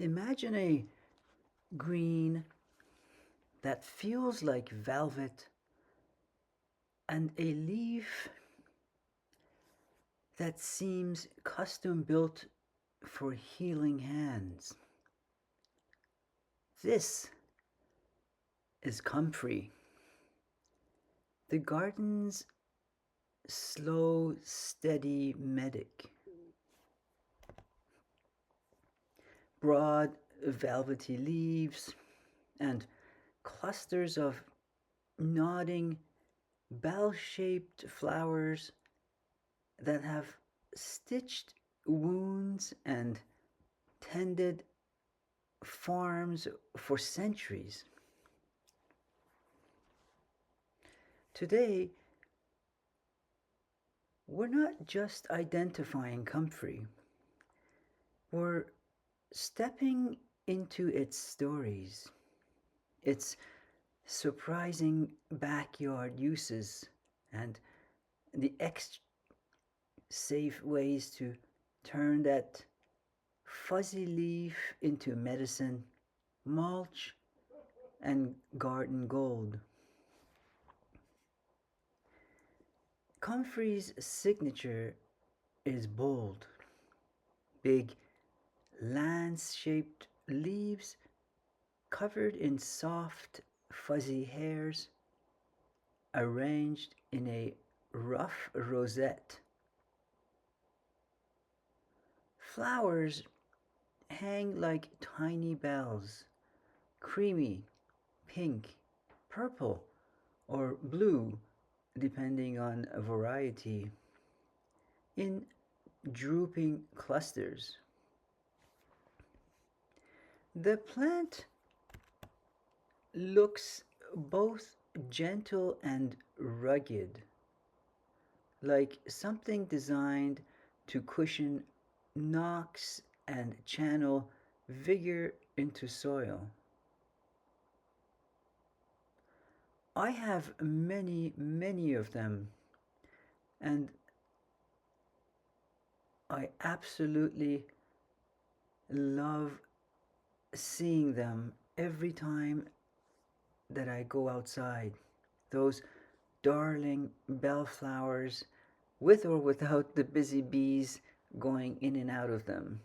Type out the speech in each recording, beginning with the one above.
Imagine a green that feels like velvet and a leaf that seems custom built for healing hands. This is Comfrey, the garden's slow, steady medic. Broad, velvety leaves and clusters of nodding, bell shaped flowers that have stitched wounds and tended farms for centuries. Today, we're not just identifying comfrey, we're stepping into its stories, its surprising backyard uses, and the safe ways to turn that fuzzy leaf into medicine, mulch, and garden gold. Comfrey's signature is bold, big, lance shaped leaves covered in soft, fuzzy hairs arranged in a rough rosette. Flowers hang like tiny bells, creamy, pink, purple, or blue, depending on a variety, in drooping clusters. The plant looks both gentle and rugged, like something designed to cushion knocks and channel vigor into soil. I have many, many of them, and I absolutely love seeing them every time that I go outside. Those darling bellflowers, with or without the busy bees going in and out of them.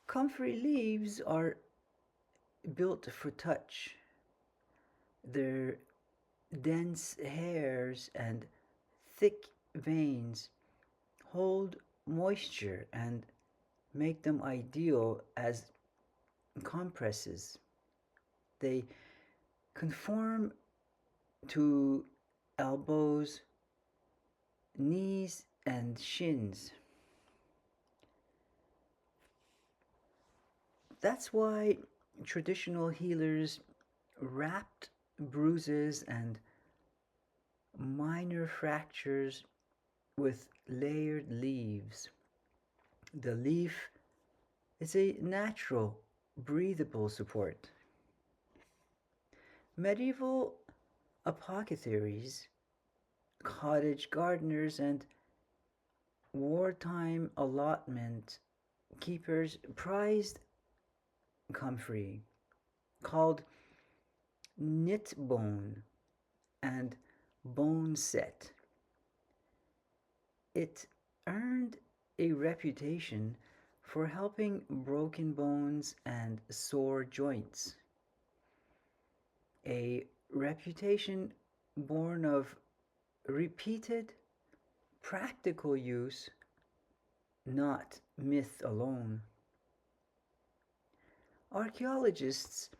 Comfrey leaves are built for touch. Their dense hairs and thick veins hold moisture and make them ideal as compresses. They conform to elbows, knees, and shins. That's why traditional healers wrapped bruises and minor fractures with layered leaves. The leaf is a natural, breathable support. Medieval apothecaries, cottage gardeners, and wartime allotment keepers prized comfrey, called knit bone and bone set. It earned a reputation for helping broken bones and sore joints, a reputation born of repeated practical use, not myth alone. Archaeologists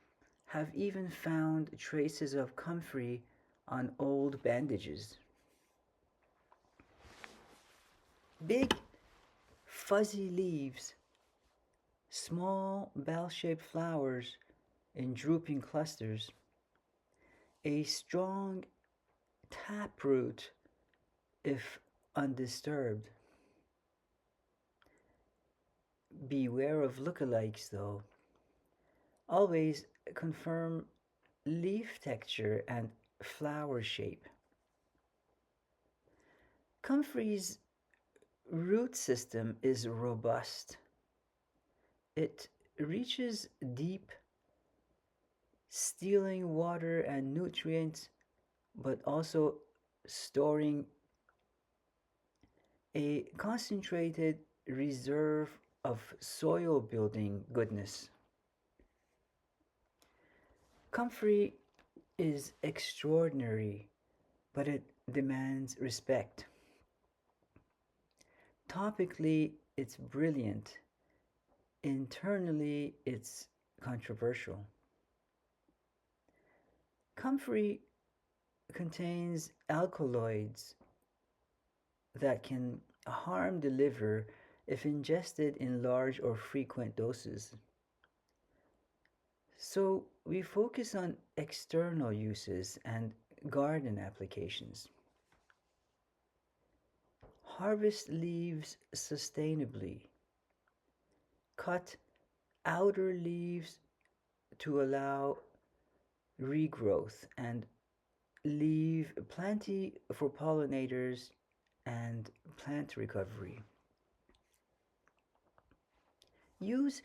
have even found traces of comfrey on old bandages. Big, fuzzy leaves, small bell shaped flowers in drooping clusters, a strong taproot if undisturbed. Beware of lookalikes though. Always confirm leaf texture and flower shape. Comfrey's root system is robust. It reaches deep, stealing water and nutrients, but also storing a concentrated reserve of soil building goodness. Comfrey is extraordinary, but it demands respect. Topically, it's brilliant. Internally, it's controversial. Comfrey contains alkaloids that can harm the liver if ingested in large or frequent doses. So we focus on external uses and garden applications. Harvest leaves sustainably. Cut outer leaves to allow regrowth and leave plenty for pollinators and plant recovery. Use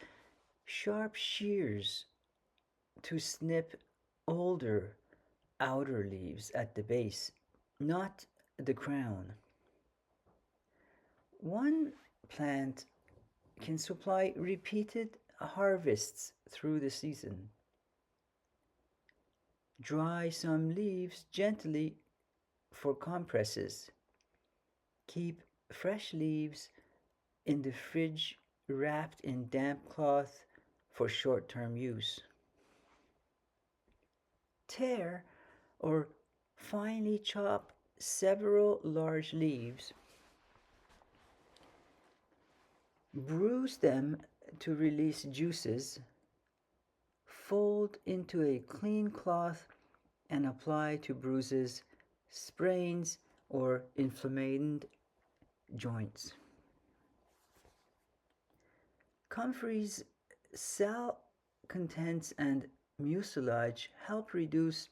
sharp shears to snip older outer leaves at the base, not the crown. One plant can supply repeated harvests through the season. Dry some leaves gently for compresses. Keep fresh leaves in the fridge wrapped in damp cloth for short term use. Tear or finely chop several large leaves. Bruise them to release juices. Fold into a clean cloth and apply to bruises, sprains, or inflamed joints. Comfrey's cell contents and mucilage help reduce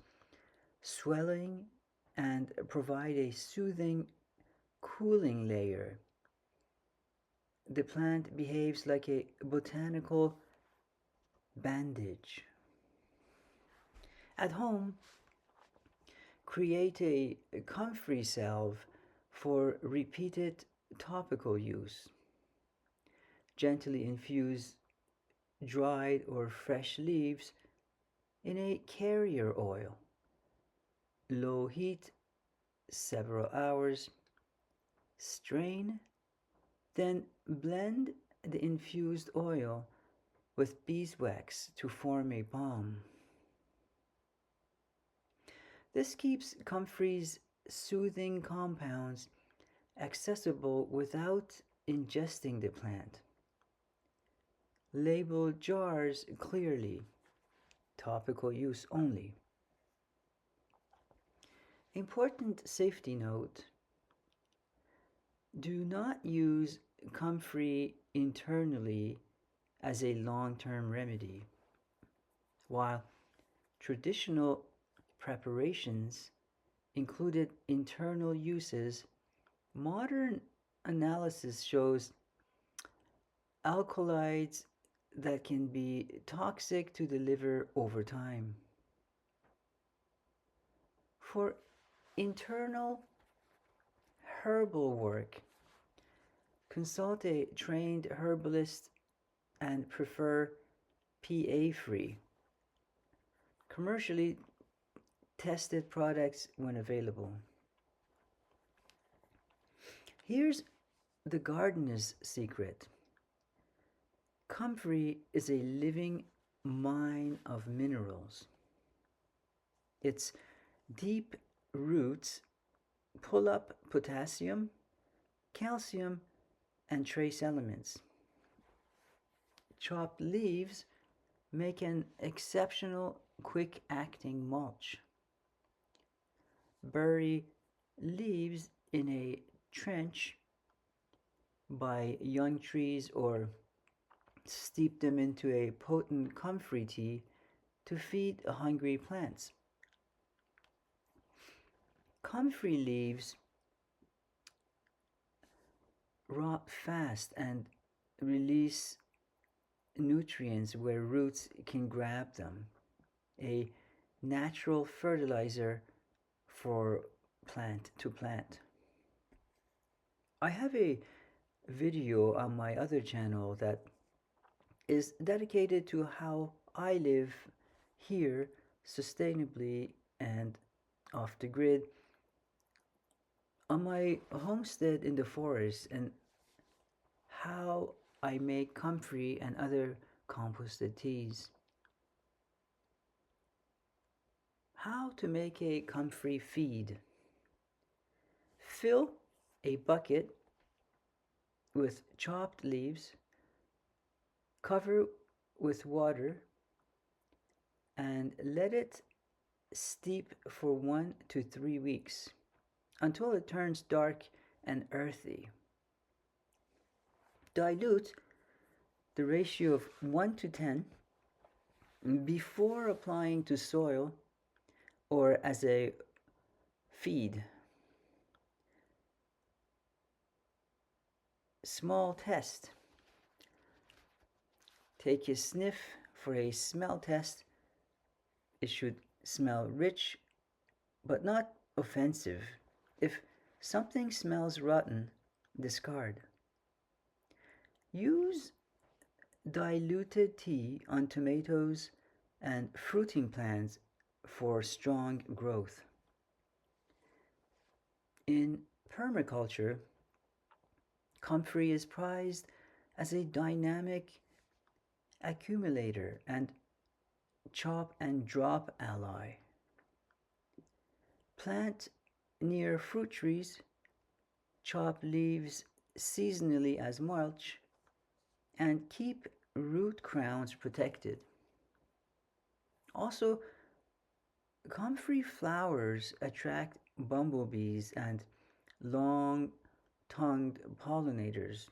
swelling and provide a soothing, cooling layer. The plant behaves like a botanical bandage. At home, create a comfrey salve for repeated topical use. Gently infuse dried or fresh leaves in a carrier oil. Low heat, several hours. Strain, then blend the infused oil with beeswax to form a balm. This keeps Comfrey's soothing compounds accessible without ingesting the plant. Label jars clearly, topical use only. Important safety note: do not use Comfrey internally as a long term remedy. While traditional preparations included internal uses, modern analysis shows alkaloids that can be toxic to the liver over time. For internal herbal work, consult a trained herbalist and prefer PA free, commercially tested products when available. Here's the gardener's secret: Comfrey is a living mine of minerals. Its deep roots pull up potassium, calcium, and trace elements. Chopped leaves make an exceptional quick acting mulch. Bury leaves in a trench by young trees or steep them into a potent comfrey tea to feed hungry plants. Comfrey leaves rot fast and release nutrients where roots can grab them. A natural fertilizer for plant to plant. I have a video on my other channel that is dedicated to how I live here sustainably and off the grid on my homestead in the forest, and how I make comfrey and other composted teas. How to make a comfrey feed. Fill a bucket with chopped leaves, cover with water, and let it steep for 1 to 3 weeks until it turns dark and earthy. Dilute the ratio of 1 to 10 before applying to soil or as a feed. Small test. Take a sniff for a smell test. It should smell rich but not offensive. If something smells rotten, discard. Use diluted tea on tomatoes and fruiting plants for strong growth. In permaculture, comfrey is prized as a dynamic accumulator and chop and drop ally. Plant near fruit trees, chop leaves seasonally as mulch, and keep root crowns protected. Also, comfrey flowers attract bumblebees and long tongued pollinators.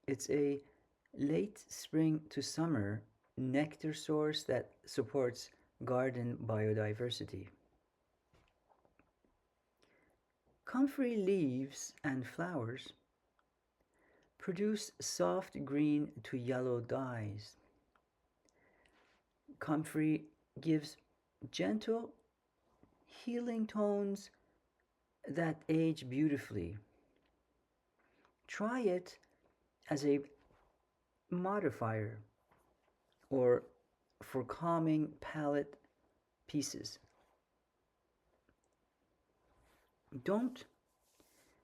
It's a late spring to summer nectar source that supports garden biodiversity. Comfrey leaves and flowers produce soft green to yellow dyes. Comfrey gives gentle, healing tones that age beautifully. Try it as a modifier or for calming palette pieces. Don't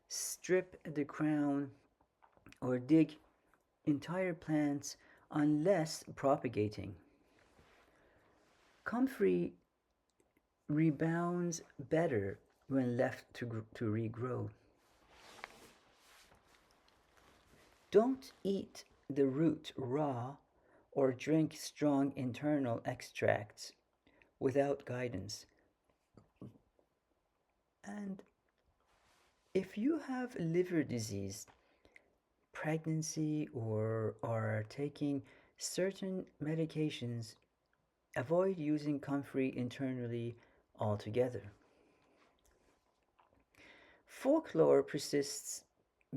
strip the crown or dig entire plants unless propagating. Comfrey rebounds better when left to regrow. Don't eat the root raw or drink strong internal extracts without guidance. And if you have liver disease, pregnancy, or are taking certain medications, avoid using comfrey internally altogether. Folklore persists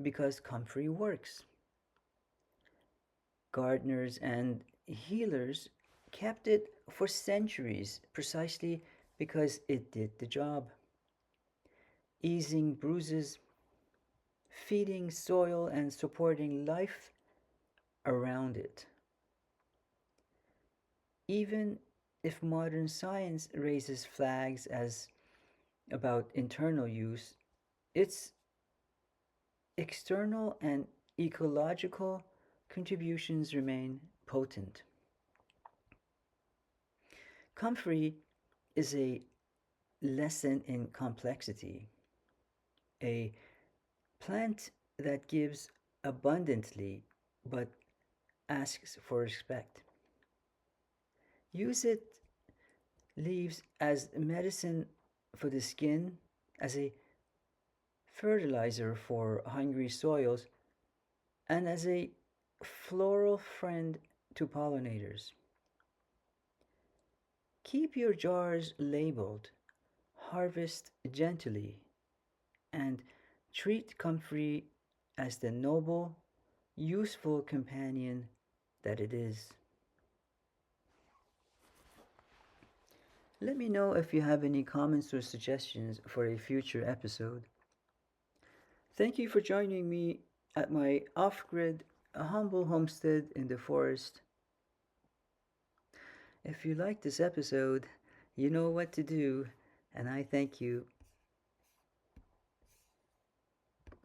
because comfrey works. Gardeners and healers kept it for centuries precisely because it did the job, easing bruises, feeding soil, and supporting life around it. Even if modern science raises flags as about internal use, its external and ecological contributions remain potent. Comfrey is a lesson in complexity, a plant that gives abundantly but asks for respect. Use it leaves as medicine for the skin, as a fertilizer for hungry soils, and as a floral friend to pollinators. Keep your jars labeled, harvest gently, and treat comfrey as the noble, useful companion that it is. Let me know if you have any comments or suggestions for a future episode. Thank you for joining me at my off grid, humble homestead in the forest. If you like this episode, you know what to do, and I thank you